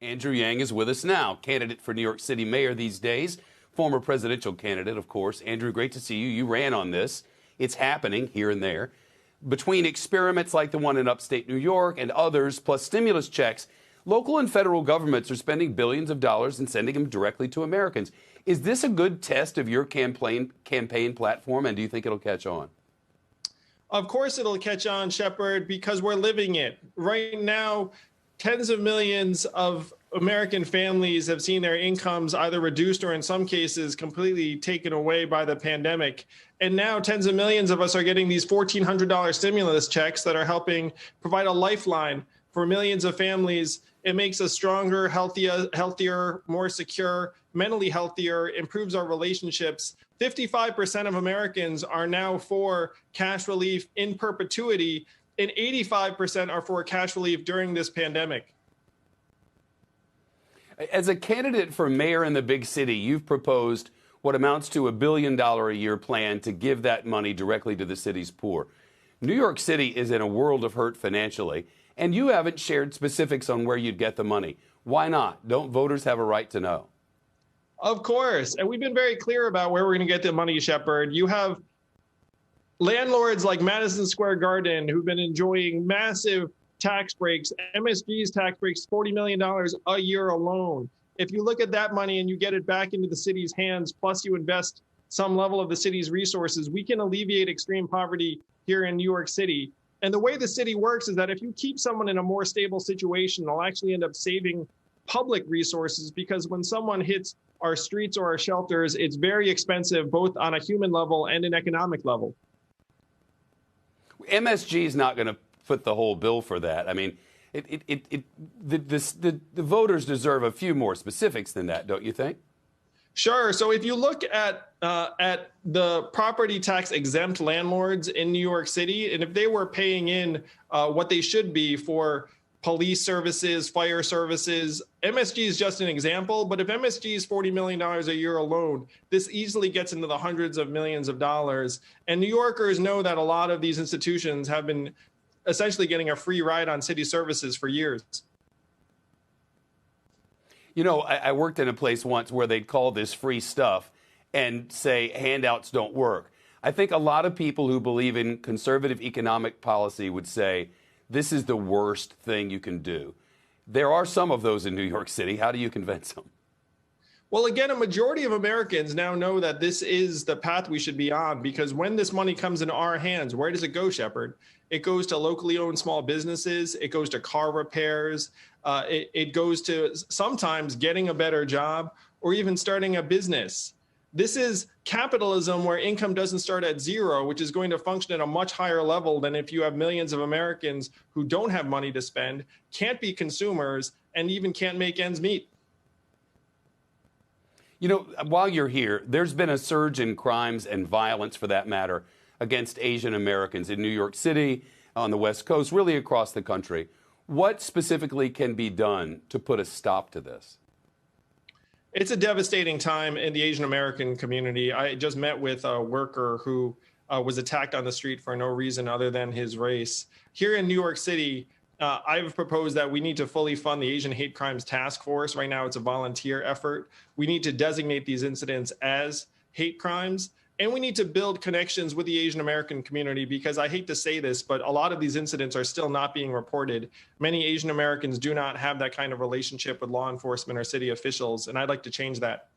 Andrew Yang is with us now, candidate for New York City mayor these days, former presidential candidate, of course. Andrew, great to see you. You ran on this. It's happening here and there. Between experiments like the one in upstate New York and others, plus stimulus checks, local and federal governments are spending billions of dollars and sending them directly to Americans. Is this a good test of your campaign platform, and do you think it'll catch on? Of course it'll catch on, Shepard, because we're living it. Right now, tens of millions of American families have seen their incomes either reduced or in some cases completely taken away by the pandemic. And now tens of millions of us are getting these $1,400 stimulus checks that are helping provide a lifeline for millions of families. It makes us stronger, healthier, more secure, mentally healthier, improves our relationships. 55% of Americans are now for cash relief in perpetuity, and 85% are for cash relief during this pandemic. As a candidate for mayor in the big city, you've proposed what amounts to $1 billion a year plan to give that money directly to the city's poor. New York City is in a world of hurt financially, and you haven't shared specifics on where you'd get the money. Why not? Don't voters have a right to know? Of course. And we've been very clear about where we're going to get the money, Shepard. You have landlords like Madison Square Garden who've been enjoying massive tax breaks. MSG's tax breaks, $40 million a year alone. If you look at that money and you get it back into the city's hands, plus you invest some level of the city's resources, we can alleviate extreme poverty here in New York City. And the way the city works is that if you keep someone in a more stable situation, they'll actually end up saving public resources, because when someone hits our streets or our shelters, it's very expensive, both on a human level and an economic level. MSG is not going to foot the whole bill for that. I mean, the voters deserve a few more specifics than that, don't you think? Sure. So if you look at the property tax exempt landlords in New York City, and if they were paying in what they should be for police services, fire services, MSG is just an example. But if MSG is $40 million a year alone, this easily gets into the hundreds of millions of dollars. And New Yorkers know that a lot of these institutions have been essentially getting a free ride on city services for years. You know, I worked in a place once where they'd call this free stuff and say handouts don't work. I think a lot of people who believe in conservative economic policy would say this is the worst thing you can do. There are some of those in New York City. How do you convince them? Well, again, a majority of Americans now know that this is the path we should be on, because when this money comes into our hands, where does it go, Shepard? It goes to locally owned small businesses. It goes to car repairs. It goes to sometimes getting a better job or even starting a business. This is capitalism where income doesn't start at zero, which is going to function at a much higher level than if you have millions of Americans who don't have money to spend, can't be consumers, and even can't make ends meet. You know, while you're here, there's been a surge in crimes and violence, for that matter, against Asian Americans in New York City, on the West Coast, really across the country. What specifically can be done to put a stop to this? It's a devastating time in the Asian American community. I just met with a worker who was attacked on the street for no reason other than his race. Here in New York City, I've proposed that we need to fully fund the Asian Hate Crimes Task Force. Right now, it's a volunteer effort. We need to designate these incidents as hate crimes. And we need to build connections with the Asian American community, because I hate to say this, but a lot of these incidents are still not being reported. Many Asian Americans do not have that kind of relationship with law enforcement or city officials, and I'd like to change that.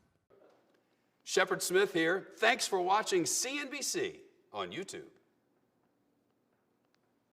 Shepard Smith here. Thanks for watching CNBC on YouTube.